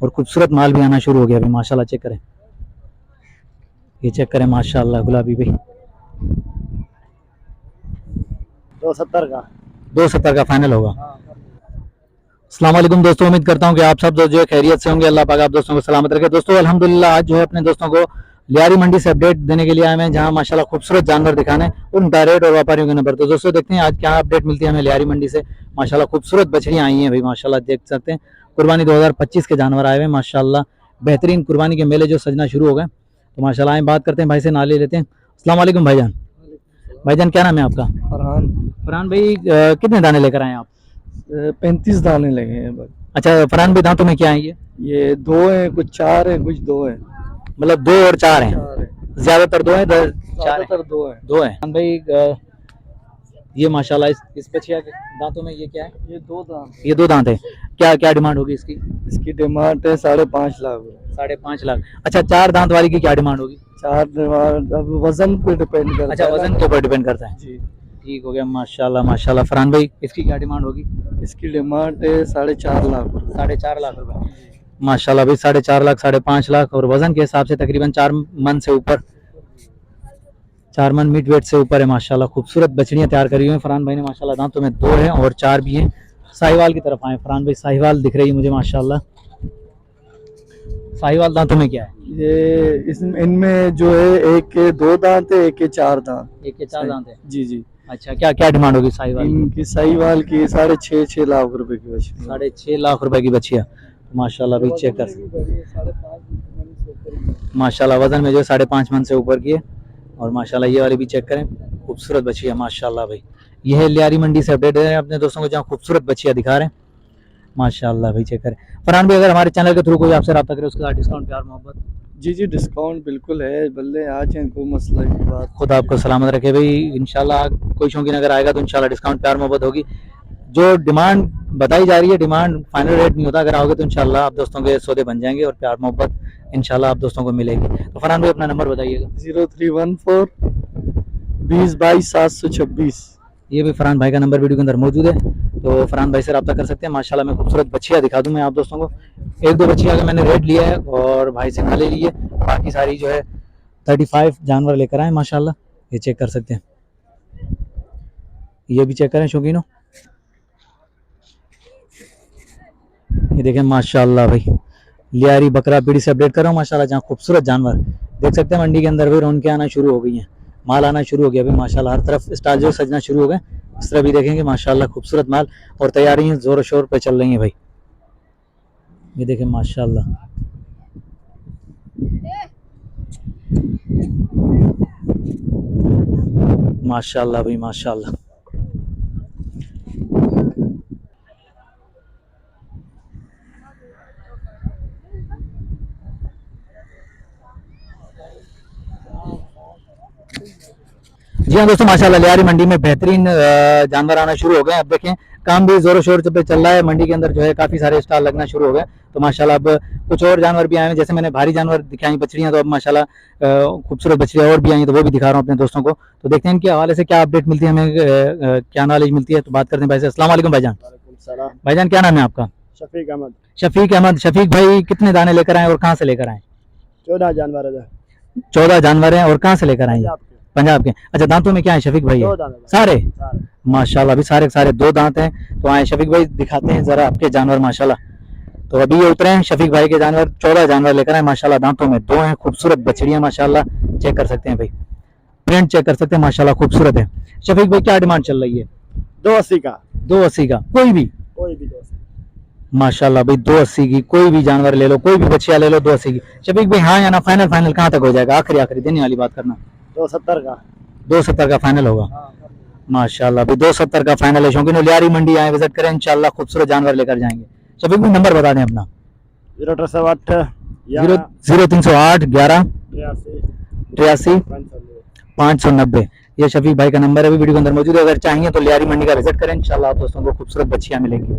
और खूबसूरत माल भी आना शुरू हो गया अभी माशाल्लाह। चेक करें, ये चेक करें माशाल्लाह गुलाबी भाई 270 का 270 का फाइनल होगा। अस्सलाम वालेकुम दोस्तों, उम्मीद करता हूँ कि आप सब जो है खैरियत से होंगे। अल्लाह पाक आप दोस्तों को सलामत रखे। दोस्तों अल्हम्दुलिल्लाह आज जो है अपने दोस्तों को लियारी मंडी से अपडेट देने के लिए आए हैं, जहां माशाल्लाह खूबसूरत जानवर दिखाने उनका रेट और व्यापारियों के नंबर। तो दोस्तों देखते हैं आज क्या अपडेट मिलती है हमें लियारी मंडी से। माशाल्लाह खूबसूरत बछड़ियां आई हैं भाई माशाल्लाह, देख सकते हैं कुर्बानी 2025 के जानवर आए हुए हैं माशाल्लाह। बेहतरीन कुर्बानी के मेले जो सजना शुरू हो गए, तो माशाल्लाह आए बात करते हैं भाई से, नाले लेते हैं। अस्सलाम वालेकुम भाईजान। भाईजान क्या नाम है आपका? फरहान। फरहान भाई कितने दाने लेकर आए आप? 35 दाने लगे हैं बस। अच्छा फरहान भाई, दांतों में क्या है ये 2 हैं, कुछ 4 हैं, कुछ 2 हैं। मतलब 2 और 4 हैं? 4 हैं, ज्यादातर 2 है, 4 है? ज्यादातर 2 हैं। 2 है भाई। ये माशाल्लाह इस बछिया के दांतों में ये क्या है? ये 2 दांत। ये 2 दांत है। क्या क्या डिमांड होगी इसकी? इसकी डिमांड है 5.5 लाख। 5.5 लाख। अच्छा 4 दांत वाली की क्या डिमांड होगी? 4 डिमांड अब वजन पे डिपेंड करता है। अच्छा वजन के ऊपर डिपेंड करता है जी। ठीक हो गया माशाल्लाह माशाल्लाह। फरहान भाई इसकी क्या डिमांड होगी? इसकी डिमांड है 4.5 लाख। 4.5 लाख रुपए माशाल्लाह भाई। 4.5 लाख 5.5 लाख और वजन के हिसाब से तकरीबन 4 मन से ऊपर, 4 मन मिड वेट से ऊपर है माशाल्लाह। खूबसूरत बछड़ियां तैयार करी हुई हैं फरहान भाई ने माशाल्लाह। दांतों में 2 हैं और 4 भी हैं। साहिवाल की तरफ आए फरहान भाई, साहिवाल दिख रही है मुझे माशाल्लाह। साहिवाल दांतों में क्या है? ये इनमें जो है एक के 2 दांत है, एक के 4 दांत। एक के 4 दांत है। जी जी। अच्छा क्या क्या डिमांड होगी साहिवाल की? इनकी साहिवाल की 6.5 लाख रुपए की बछड़ी। 6.5 लाख रुपए की बछिया माशाल्लाह भाई। चेक कर माशाल्लाह, वजन में जो 5.5 मन से ऊपर की है। और माशाल्लाह ये वाली भी चेक करें, खूबसूरत बछिया माशाल्लाह भाई। ये है लियारी मंडी से अपडेट है अपने दोस्तों को, जहाँ खूबसूरत बछिया दिखा रहे हैं माशाल्लाह भाई। चेक करें फरहान भाई, अगर हमारे चैनल के थ्रू कोई आपसे रब्ता करे उसके साथ डिस्काउंट प्यार मोहब्बत? जी जी, डिस्काउंट बिल्कुल है, बल्ले आज हैं, कोई मसला की बात। खुद आपको सलामत रखे भाई। इंशाल्लाह कोई शौकीन अगर आएगा तो इंशाल्लाह डिस्काउंट प्यार मोहब्बत होगी। जो डिमांड बताई जा रही है, डिमांड फाइनल रेट नहीं होता। अगर आओगे तो इंशाल्लाह आप दोस्तों के सौदे बन जाएंगे और प्यार मोहब्बत इंशाल्लाह आप दोस्तों को मिलेगी। तो फरहान भाई अपना नंबर बताइएगा। 0314 2022 726। ये भी फरहान भाई का नंबर वीडियो के अंदर मौजूद है, तो फरहान भाई से रब्ता कर सकते हैं। माशाल्लाह मैं खूबसूरत बछिया दिखा दूं मैं आप दोस्तों को। 1-2 बछिया का मैंने रेट लिया है और भाई से खाले लिए, बाकी सारी जो है 35 जानवर लेकर आए माशाल्लाह। ये चेक कर सकते हैं, ये भी चेक करें शौकीनों। ये देखें माशाल्लाह भाई, लियारी बकरा पीढ़ी से अपडेट कर रहा हूँ माशाल्लाह, जहाँ खूबसूरत जानवर देख सकते हैं। मंडी के अंदर भी रौनकें आना शुरू हो गई हैं, माल आना शुरू हो गया अभी माशाल्लाह। हर तरफ स्टाल जो सजना शुरू हो गए, इस तरह भी देखेंगे माशाल्लाह खूबसूरत माल और तैयारियां जोर शोर पे चल रही हैं भाई। ये देखें माशाल्लाह माशाल्लाह भाई माशाल्लाह। जी हाँ दोस्तों, माशाल्लाह लियारी मंडी में बेहतरीन जानवर आना शुरू हो गए। अब देखें काम भी जोरों शोर पे चल रहा है। मंडी के अंदर जो है काफी सारे स्टॉल लगना शुरू हो गए, तो माशाल्लाह अब कुछ और जानवर भी आए हैं। जैसे मैंने भारी जानवर दिखाई बछड़ियां, तो अब माशाल्लाह खूबसूरत बछड़ियां और भी आई, तो वो भी दिखा रहा हूँ अपने दोस्तों को। तो देखते हैं इनके हवाले से क्या अपडेट मिलती है हमें, क्या नॉलेज मिलती है। तो बात करते हैं भाई से। अस्सलाम वालेकुम भाईजान। भाईजान क्या नाम है आपका? शफीक अहमद। शफीक अहमद। शफीक भाई कितने दाने लेकर आए और कहाँ से लेकर आए? 14 जानवर है। 14 जानवर हैं और कहाँ से लेकर आए? पंजाब के। अच्छा दांतों में क्या है शफीक भाई? सारे माशाल्लाह अभी सारे सारे 2 दांत हैं। तो आए शफीक भाई दिखाते हैं जरा आपके जानवर माशाल्लाह। तो अभी ये उतरे हैं शफीक भाई के जानवर, 14 जानवर लेकर आए माशाल्लाह। दांतों में 2 हैं, खूबसूरत बछड़ियां माशाल्लाह। चेक कर सकते हैं भाई, प्रिंट चेक कर सकते हैं माशाल्लाह खूबसूरत है। शफीक भाई क्या डिमांड चल रही है? 280 का। 280 का कोई भी 280 माशाल्लाह भाई। 280 की कोई भी जानवर ले लो, कोई भी बछिया ले लो 280 की। शफीक भाई हाँ या ना, फाइनल फाइनल कहाँ तक हो जाएगा? आखिरी आखिरी देने वाली बात करना। 270 का। 270 का फाइनल होगा माशाल्लाह भाई। 270 का फाइनल है। शौकीन लियारी मंडी आए, विजिट करें, इंशाल्लाह खूबसूरत जानवर लेकर जाएंगे। शफीक भाई नंबर बता दें अपना। 0308 0308 11 83 590। ये शफीक भाई का नंबर है, वीडियो के अंदर मौजूद है। अगर चाहिए तो लियारी मंडी का विजिट करें, इंशाल्लाह आप दोस्तों को खूबसूरत बच्चियां मिलेंगी।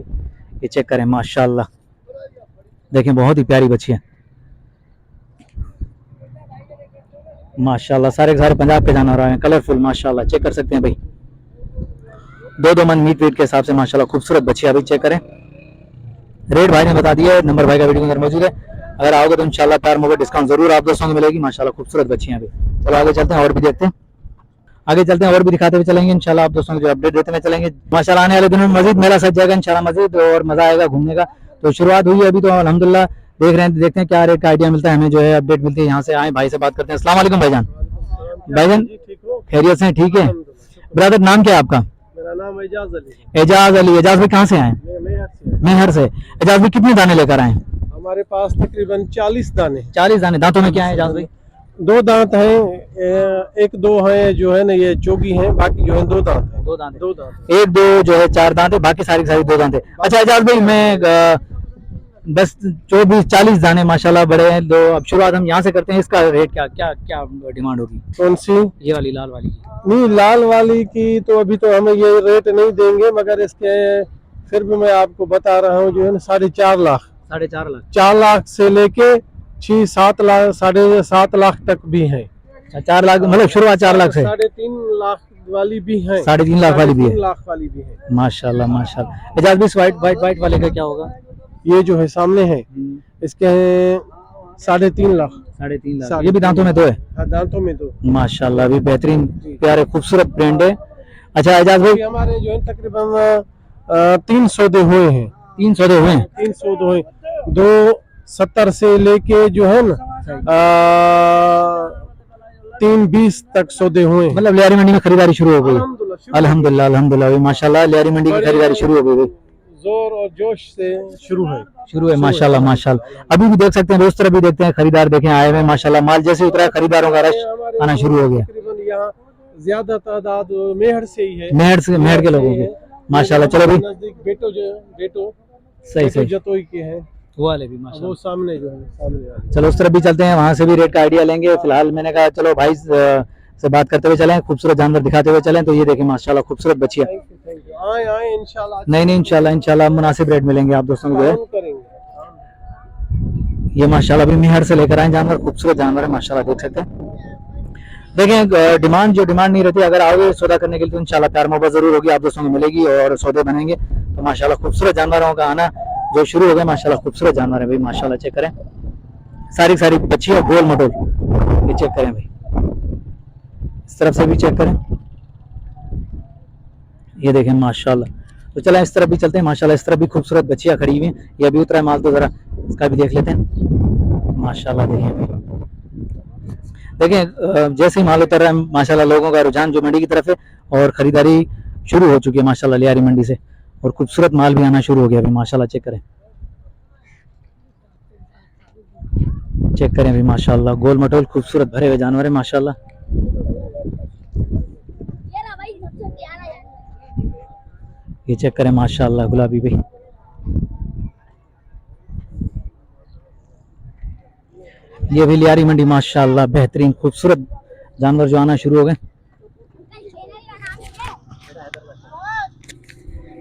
ये चेक करें माशाल्लाह, देखें बहुत ही प्यारी बच्चियां माशाल्लाह। सारे सारे पंजाब के जानवर आए हैं, कलरफुल माशाल्लाह। चेक कर सकते हैं भाई, 2-2 मन मीट वेट के हिसाब से माशाल्लाह खूबसूरत बच्चियां। भाई चेक करें, रेट भाई ने बता दिया है, नंबर भाई का वीडियो के अंदर मौजूद है। अगर आओगे तो इंशाल्लाह प्यार मोहब्बत डिस्काउंट जरूर आप दोस्तों को मिलेगी। माशाल्लाह खूबसूरत बच्चियां भी। चलो आगे चलते हैं और भी देखते हैं, आगे चलते हैं और भी दिखाते हुए चलेंगे इंशाल्लाह, आप दोस्तों को जो अपडेट देते हुए चलेंगे। माशाल्लाह आने वाले दिनों में मजीद मेला सज जाएगा इंशाल्लाह, मजीद और मजा आएगा घूमने का। तो शुरुआत हुई है अभी, तो अल्हम्दुलिल्लाह देख रहे हैं, देखते हैं क्या रेट का आइडिया मिलता है हमें, जो है अपडेट मिलती है। यहाँ से आए भाई से बात करते हैं। अस्सलाम वालेकुम भाईजान। भाईजान खैरियत से हैं? ठीक है ब्रदर, नाम क्या है आपका? मेरा नाम एजाज अली। एजाज अली। एजाज भाई कहाँ से आए? मेहर से। एजाज भाई कितने दाने लेकर आए? हमारे पास तकरीबन 40 दाने। 40 दाने। दांतों में क्या है एजाज भाई? 2 दांत हैं, एक 2 हैं जो है ना ये चोगी हैं, बाकी जो है 2 दांत हैं। 2 दांत। 2 दांत। एक दो जो है 4 दांत है, बाकी सारी सारी 2 दांत है। अच्छा एजाज भाई, मैं बस 24-40 दाने माशाल्लाह बड़े हैं। तो अब शुरुआत हम यहाँ से करते हैं। इसका रेट क्या क्या क्या डिमांड होगी? कौन सी? ये वाली लाल वाली। नहीं, लाल वाली की तो अभी तो हमें ये रेट नहीं देंगे, मगर इसके फिर भी मैं आपको बता रहा हूँ जो है ना 4.5 लाख। 4.5 लाख। 4 लाख से लेके 6-7 लाख, 7.5 लाख तक भी है। 4 लाख मतलब शुरुआत 4 लाख से? 3.5 लाख वाली भी है। 3.5 लाख वाली भी है। 3 लाख वाली भी है। माशाल्लाह माशाल्लाह। एजाज भाई व्हाइट व्हाइट वाले का क्या होगा? ये जो है सामने है इसके हैं 3.5 लाख। 3.5 लाख। ये भी दांतों में 2 है? हाँ, दांतों में 2। माशाल्लाह, भी बेहतरीन प्यारे खूबसूरत ब्रांड है। अच्छा एजाज भाई, हमारे जो है तकरीबन 3 सौदे हुए हैं। 3 सौदे हुए हैं? 3 सौदे हुए, 2.70 से लेके जो है ना 3.20 तक सौदे हुए हैं। मतलब लियारी मंडी में खरीदारी शुरू हो गई? अल्हम्दुलिल्लाह अल्हम्दुलिल्लाह माशाल्लाह, लियारी मंडी की खरीदारी शुरू हो गई, जोर और जोश से शुरू है माशाल्लाह माशाल्लाह। अभी भी देख सकते हैं, दोस्त तरफ भी देखते हैं, खरीदार देखें आए हुए माशाल्लाह। माल जैसे उतरा है खरीदारों का रश आना शुरू हो गया। तकरीबन यहाँ ज्यादा तादाद मेहर से ही है, मेहर के लोगों की माशाल्लाह। चलो भाई, नजदीक बेटो सही सही जतोई के हैं वो वाले भी माशाल्लाह। वो सामने जो है सामने वाले। चलो उस तरफ भी चलते हैं, वहां से भी रेट का आइडिया लेंगे। फिलहाल मैंने कहा चलो भाई से बात करते हुए चलें, खूबसूरत जानवर दिखाते हुए चलें। तो ये देखें माशाल्लाह खूबसूरत बच्चियां। आए इंशाल्लाह। नहीं इंशाल्लाह मुनासिब रेट मिलेंगे आप दोस्तों को। करेंगे। ये माशाल्लाह भी मेहर से लेकर आए जानवर, खूबसूरत जानवर है माशाल्लाह, देख सकते हैं। देखें डिमांड नहीं रहती, अगर आओगे सौदा करने के लिए तो इंशाल्लाह प्यार मोहब्बत जरूर होगी, आप दोस्तों को मिलेगी और सौदे बनेंगे। तो माशाल्लाह खूबसूरत जानवरों का आना जो शुरू हो गया माशाल्लाह, खूबसूरत जानवर है भाई माशाल्लाह। चेक करें सारी बच्चियां गोल मटोल, ये चेक करें भाई, इस तरफ से भी चेक करें, ये देखें माशाल्लाह। तो चलें इस तरफ भी चलते हैं माशाल्लाह। इस तरफ भी खूबसूरत बच्चियां खड़ी हुई हैं, ये अभी उतरा है माल, तो जरा इसका भी देख लेते हैं माशाल्लाह। देखें जैसे ही माल उतर रहा है माशाल्लाह, लोगों का रुझान जो मंडी की तरफ है और खरीदारी शुरू हो चुकी है माशाल्लाह लियारी मंडी से, और खूबसूरत माल भी आना शुरू हो गया अभी माशाल्लाह। चेक करें अभी माशाल्लाह, गोल मटोल खूबसूरत भरे हुए जानवर है माशाल्लाह। ये चेक करें माशाल्लाह गुलाबी भाई, ये भी लियारी मंडी माशाल्लाह बेहतरीन खूबसूरत जानवर जो आना शुरू हो गए।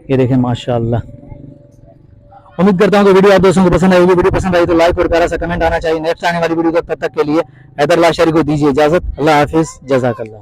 ये देखें माशाल्लाह। उम्मीद करता हूँ कि वीडियो आप दोस्तों को पसंद आएगी। वीडियो पसंद आई तो लाइक और प्यारा सा कमेंट आना चाहिए। नेक्स्ट आने वाली वीडियो तब तक के लिए हैदर लाशारी को दीजिए इजाजत। अल्लाह हाफिज, जज़ाकल्लाह।